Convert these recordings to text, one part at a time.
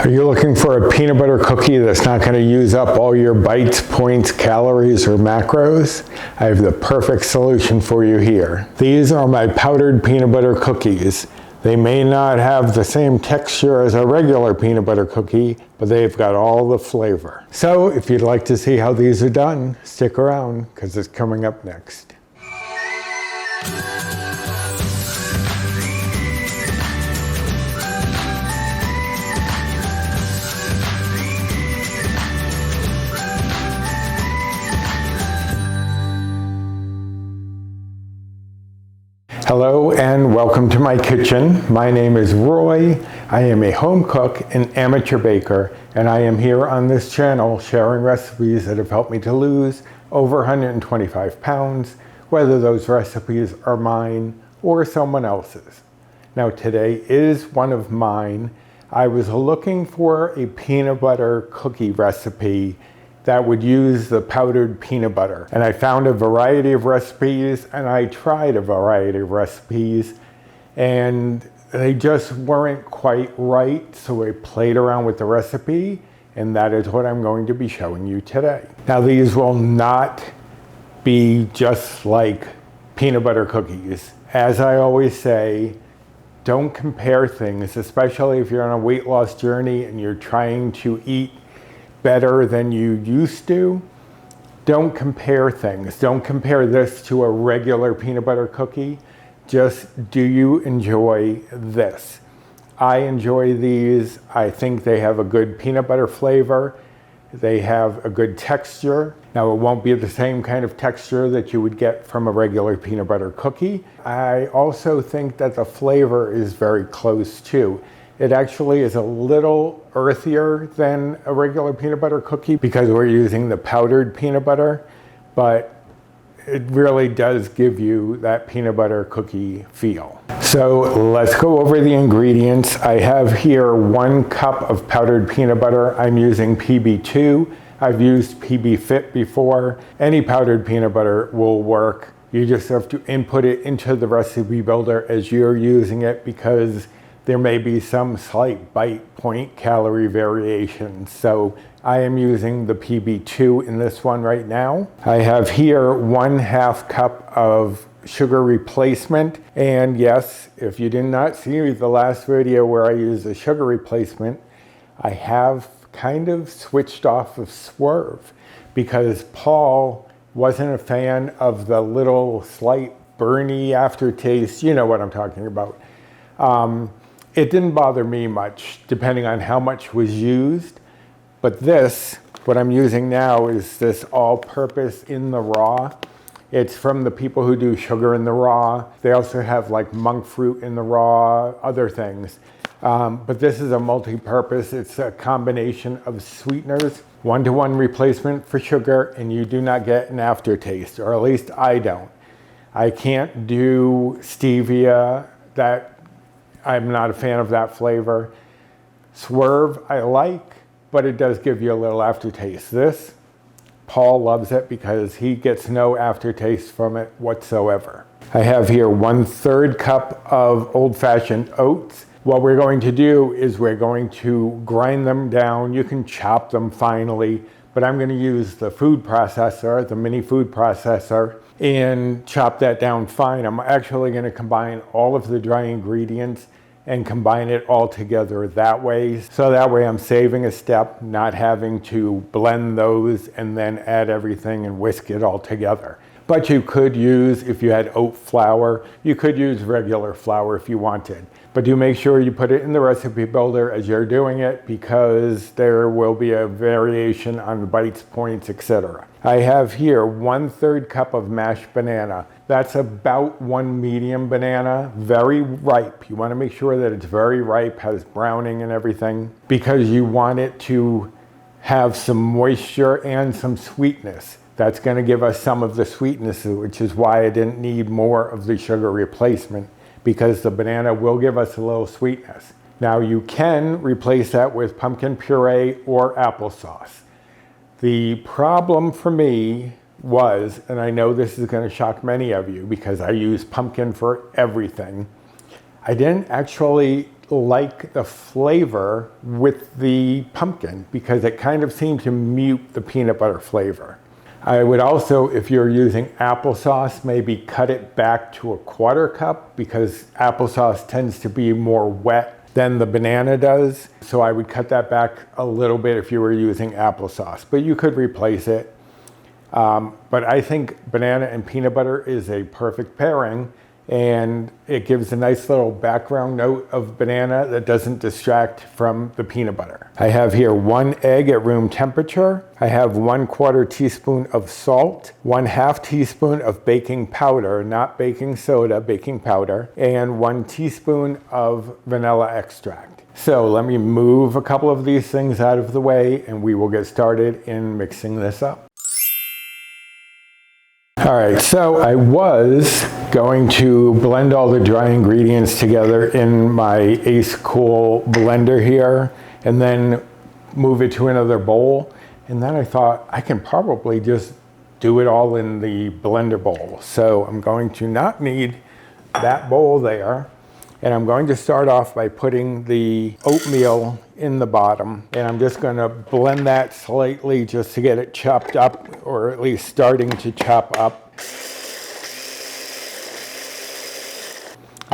Are you looking for a peanut butter cookie that's not going to use up all your bites, points, calories, or macros? I have the perfect solution for you here. These are my powdered peanut butter cookies. They may not have the same texture as a regular peanut butter cookie, but they've got all the flavor. So if you'd like to see how these are done, stick around because it's coming up next. Hello and welcome to my kitchen. My name is Roy. I am a home cook and amateur baker, and I am here on this channel sharing recipes that have helped me to lose over 125 pounds, whether those recipes are mine or someone else's. Now today is one of mine. I was looking for a peanut butter cookie recipe that would use the powdered peanut butter. And I found a variety of recipes and I tried a variety of recipes and they just weren't quite right. So I played around with the recipe and that is what I'm going to be showing you today. Now these will not be just like peanut butter cookies. As I always say, don't compare things, especially if you're on a weight loss journey and you're trying to eat better than you used to. Don't compare things. Don't compare this to a regular peanut butter cookie. Just, do you enjoy this? I enjoy these. I think they have a good peanut butter flavor. They have a good texture. Now it won't be the same kind of texture that you would get from a regular peanut butter cookie. I also think that the flavor is very close too. It actually is a little earthier than a regular peanut butter cookie because we're using the powdered peanut butter, but it really does give you that peanut butter cookie feel. So let's go over the ingredients. I have here 1 cup of powdered peanut butter. I'm using PB2. I've used PB Fit before. Any powdered peanut butter will work. You just have to input it into the recipe builder as you're using it because there may be some slight bite, point, calorie variations. So I am using the PB2 in this one right now. I have here 1/2 cup of sugar replacement. And yes, if you did not see the last video where I used a sugar replacement, I have kind of switched off of Swerve because Paul wasn't a fan of the little slight burny aftertaste. You know what I'm talking about. It didn't bother me much, depending on how much was used. But this, what I'm using now, is this all-purpose in the raw. It's from the people who do sugar in the raw. They also have like monk fruit in the raw, other things. But this is a multi-purpose. It's a combination of sweeteners, 1-to-1 replacement for sugar, and you do not get an aftertaste, or at least I don't. I can't do stevia. I'm not a fan of that flavor. Swerve I like, but it does give you a little aftertaste. This, Paul loves it because he gets no aftertaste from it whatsoever. I have here 1/3 cup of old-fashioned oats. What we're going to do is we're going to grind them down. You can chop them finely, but I'm going to use the food processor, the mini food processor, and chop that down fine. I'm actually going to combine all of the dry ingredients and combine it all together that way. So that way I'm saving a step, not having to blend those and then add everything and whisk it all together. But you could use, if you had oat flour, you could use regular flour if you wanted. But do make sure you put it in the recipe builder as you're doing it because there will be a variation on bites, points, etc. I have here 1/3 cup of mashed banana. That's about 1 medium banana, very ripe. You want to make sure that it's very ripe, has browning and everything, because you want it to have some moisture and some sweetness. That's going to give us some of the sweetness, which is why I didn't need more of the sugar replacement, because the banana will give us a little sweetness. Now you can replace that with pumpkin puree or applesauce. The problem for me was, and I know this is going to shock many of you because I use pumpkin for everything, I didn't actually like the flavor with the pumpkin because it kind of seemed to mute the peanut butter flavor. I would also, if you're using applesauce, maybe cut it back to a 1/4 cup because applesauce tends to be more wet than the banana does. So I would cut that back a little bit if you were using applesauce, but you could replace it. But I think banana and peanut butter is a perfect pairing, and it gives a nice little background note of banana that doesn't distract from the peanut butter. I have here 1 egg at room temperature. I have 1/4 teaspoon of salt, 1/2 teaspoon of baking powder, not baking soda, baking powder, and 1 teaspoon of vanilla extract. So let me move a couple of these things out of the way and we will get started in mixing this up. All right, so I was going to blend all the dry ingredients together in my Ace Cool blender here and then move it to another bowl. And then I thought I can probably just do it all in the blender bowl. So I'm going to not need that bowl there. And I'm going to start off by putting the oatmeal in the bottom. And I'm just going to blend that slightly just to get it chopped up, or at least starting to chop up.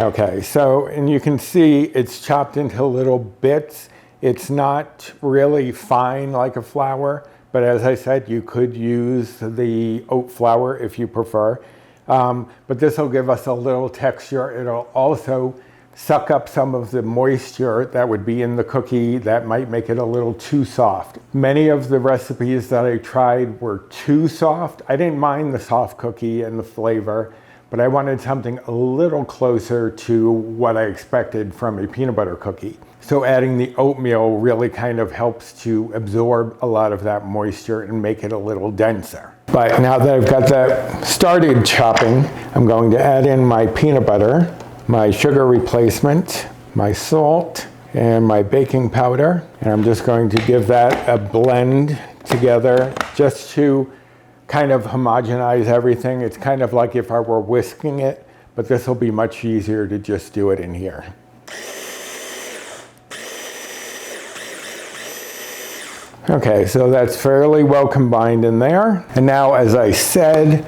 Okay, so, and you can see it's chopped into little bits. It's not really fine like a flour, but as I said, you could use the oat flour if you prefer. But this will give us a little texture. It'll also suck up some of the moisture that would be in the cookie that might make it a little too soft. Many of the recipes that I tried were too soft. I didn't mind the soft cookie and the flavor, but I wanted something a little closer to what I expected from a peanut butter cookie. So adding the oatmeal really kind of helps to absorb a lot of that moisture and make it a little denser. But now that I've got that started chopping, I'm going to add in my peanut butter, my sugar replacement, my salt, and my baking powder. And I'm just going to give that a blend together just to kind of homogenize everything. It's kind of like if I were whisking it, but this will be much easier to just do it in here. Okay, so that's fairly well combined in there. And now, as I said,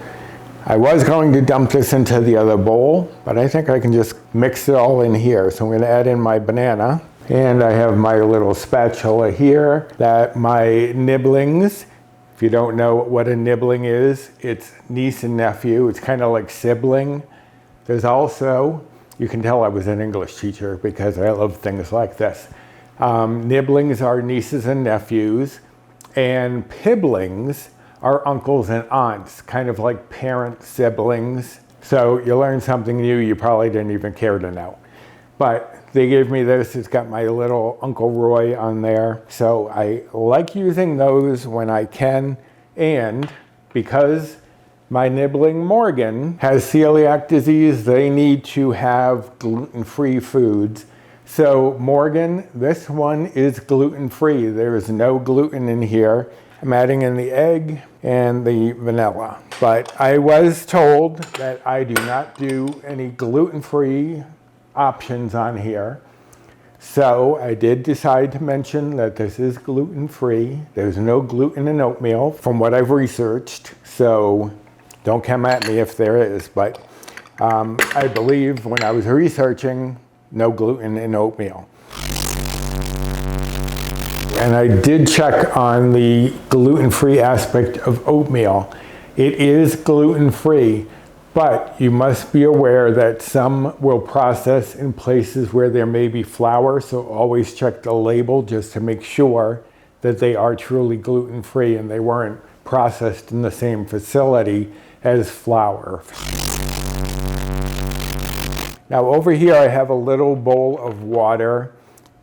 I was going to dump this into the other bowl, but I think I can just mix it all in here. So I'm going to add in my banana, and I have my little spatula here, that my nibblings. If you don't know what a nibbling is, it's niece and nephew. It's kind of like sibling. There's also, you can tell I was an English teacher because I love things like this. Nibblings are nieces and nephews, and piblings are uncles and aunts, kind of like parent siblings. So you learn something new you probably didn't even care to know. But they gave me this, it's got my little Uncle Roy on there. So I like using those when I can, and because my nibbling Morgan has celiac disease, they need to have gluten-free foods. So Morgan, this one is gluten-free. There is no gluten in here. I'm adding in the egg and the vanilla. But I was told that I do not do any gluten-free options on here. So I did decide to mention that this is gluten-free. There's no gluten in oatmeal from what I've researched. So don't come at me if there is. But I believe when I was researching, no gluten in oatmeal. And I did check on the gluten-free aspect of oatmeal. It is gluten-free, but you must be aware that some will process in places where there may be flour, so always check the label just to make sure that they are truly gluten-free and they weren't processed in the same facility as flour. Now over here I have a little bowl of water,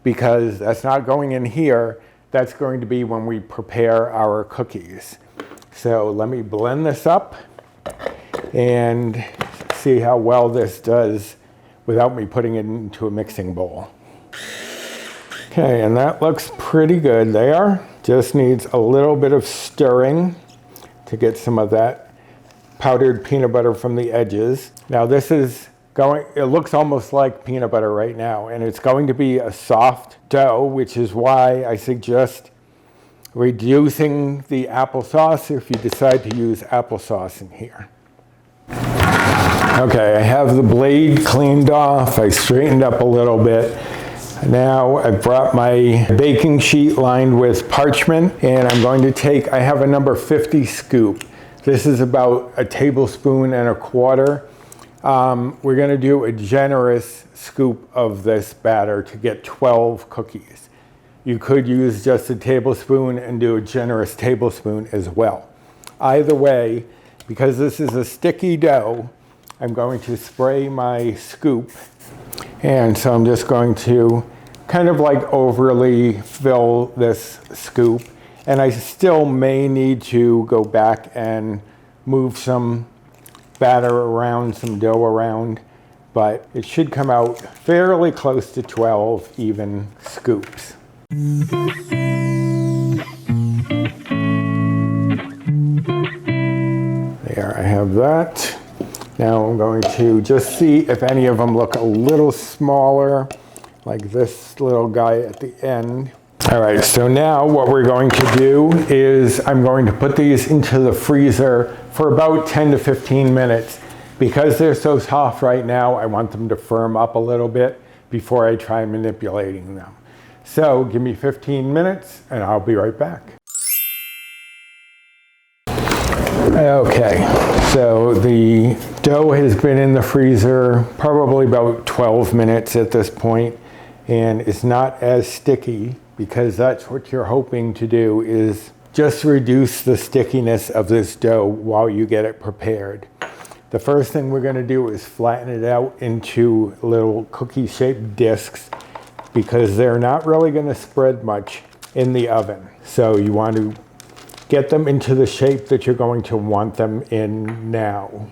because that's not going in here, that's going to be when we prepare our cookies. So let me blend this up and see how well this does without me putting it into a mixing bowl. Okay, and that looks pretty good there. Just needs a little bit of stirring to get some of that powdered peanut butter from the edges. Now this is it looks almost like peanut butter right now, and it's going to be a soft dough, which is why I suggest reducing the applesauce if you decide to use applesauce in here. Okay, I have the blade cleaned off. I straightened up a little bit. Now I've brought my baking sheet lined with parchment, and I'm going to I have a number 50 scoop. This is about a tablespoon and a quarter. We're going to do a generous scoop of this batter to get 12 cookies. You could use just a tablespoon and do a generous tablespoon as well. Either way, because this is a sticky dough, I'm going to spray my scoop. And so I'm just going to kind of like overly fill this scoop. And I still may need to go back and move some batter around, some dough around, but it should come out fairly close to 12 even scoops. There, I have that. Now I'm going to just see if any of them look a little smaller, like this little guy at the end. All right, so now what we're going to do is I'm going to put these into the freezer for about 10 to 15 minutes. Because they're so soft right now, I want them to firm up a little bit before I try manipulating them. So give me 15 minutes and I'll be right back. Okay, so the dough has been in the freezer probably about 12 minutes at this point, and it's not as sticky because that's what you're hoping to do, is just reduce the stickiness of this dough while you get it prepared. The first thing we're going to do is flatten it out into little cookie-shaped discs because they're not really going to spread much in the oven. So you want to get them into the shape that you're going to want them in now.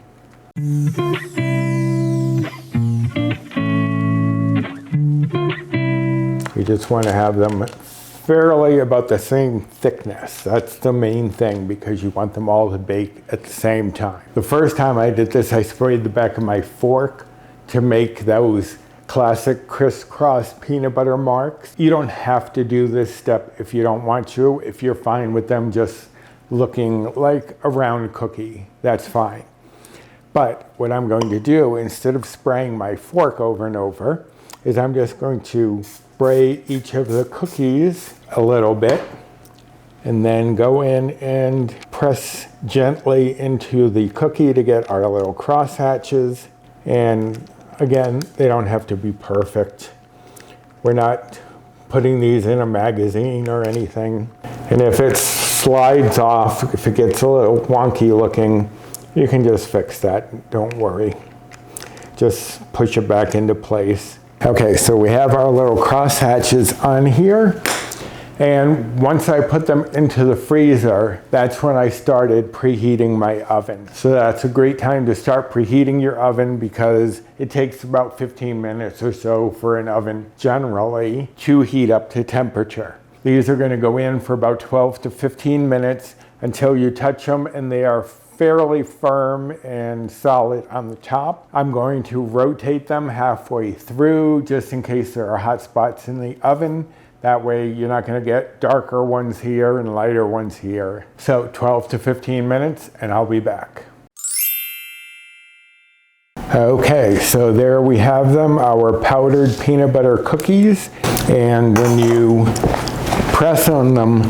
You just want to have them fairly about the same thickness. That's the main thing because you want them all to bake at the same time. The first time I did this, I sprayed the back of my fork to make those classic crisscross peanut butter marks. You don't have to do this step if you don't want to. If you're fine with them just looking like a round cookie, that's fine. But what I'm going to do, instead of spraying my fork over and over, is I'm just going to spray each of the cookies a little bit and then go in and press gently into the cookie to get our little cross hatches. And again, they don't have to be perfect. We're not putting these in a magazine or anything. And if it slides off, if it gets a little wonky looking, you can just fix that, don't worry. Just push it back into place. Okay, so we have our little cross hatches on here. And once I put them into the freezer, that's when I started preheating my oven. So that's a great time to start preheating your oven because it takes about 15 minutes or so for an oven generally to heat up to temperature. These are going to go in for about 12 to 15 minutes until you touch them and they are fairly firm and solid on the top. I'm going to rotate them halfway through just in case there are hot spots in the oven. That way you're not going to get darker ones here and lighter ones here. So 12 to 15 minutes and I'll be back. Okay, so there we have them, our powdered peanut butter cookies. And when you press on them,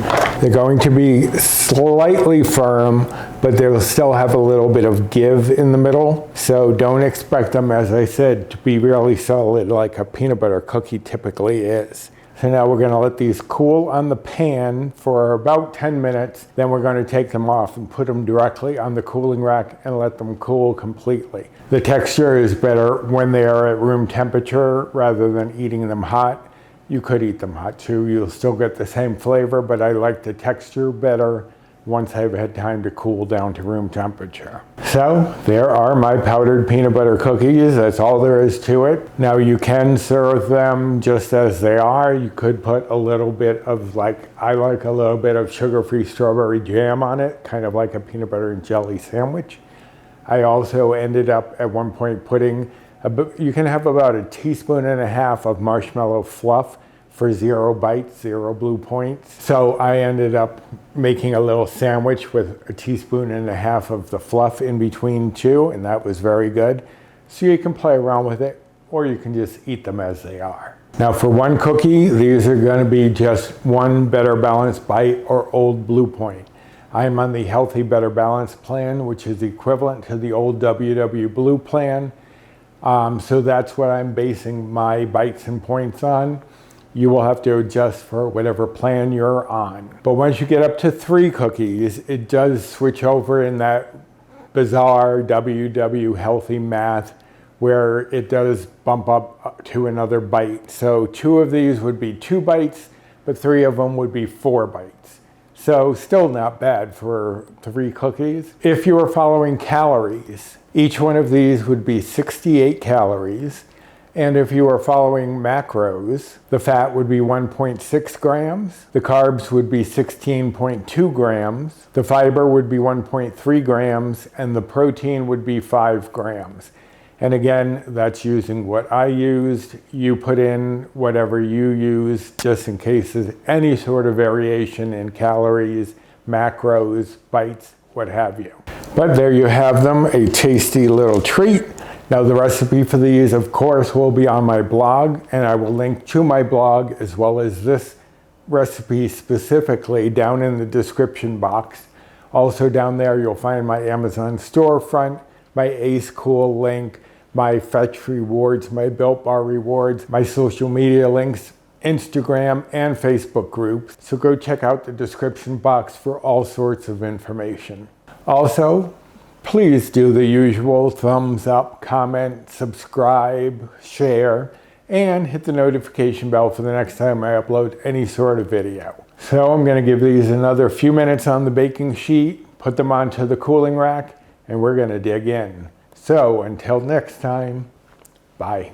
they're going to be slightly firm, but they'll still have a little bit of give in the middle. So don't expect them, as I said, to be really solid like a peanut butter cookie typically is. So now we're going to let these cool on the pan for about 10 minutes. Then we're going to take them off and put them directly on the cooling rack and let them cool completely. The texture is better when they are at room temperature rather than eating them hot. You could eat them hot too. You'll still get the same flavor, but I like the texture better once I've had time to cool down to room temperature. So there are my powdered peanut butter cookies. That's all there is to it. Now you can serve them just as they are. You could put a little bit of I like a little bit of sugar-free strawberry jam on it, kind of like a peanut butter and jelly sandwich. I also ended up at one point putting You can have about 1.5 teaspoons of marshmallow fluff for 0 bites, 0 blue points. So I ended up making a little sandwich with 1.5 teaspoons of the fluff in between too, and that was very good. So you can play around with it, or you can just eat them as they are. Now for one cookie, these are going to be just one Better Balance Bite or Old Blue Point. I'm on the Healthy Better Balance plan, which is equivalent to the old WW Blue plan. So that's what I'm basing my bites and points on. You will have to adjust for whatever plan you're on. But once you get up to 3 cookies, it does switch over in that bizarre WW healthy math where it does bump up to another bite. So 2 of these would be 2 bites, but 3 of them would be 4 bites. So still not bad for 3 cookies. If you were following calories, each one of these would be 68 calories. And if you are following macros, the fat would be 1.6 grams, the carbs would be 16.2 grams, the fiber would be 1.3 grams, and the protein would be 5 grams. And again, that's using what I used. You put in whatever you use, just in case there's any sort of variation in calories, macros, bites, what have you. But there you have them, a tasty little treat. Now the recipe for these, of course, will be on my blog, and I will link to my blog as well as this recipe specifically down in the description box. Also down there you'll find my Amazon storefront, my Ace Cool link, my Fetch rewards, my Built Bar rewards, my social media links, Instagram and Facebook groups. So go check out the description box for all sorts of information. Also, please do the usual thumbs up, comment, subscribe, share, and hit the notification bell for the next time I upload any sort of video. So I'm going to give these another few minutes on the baking sheet, put them onto the cooling rack, and we're going to dig in. So until next time, bye.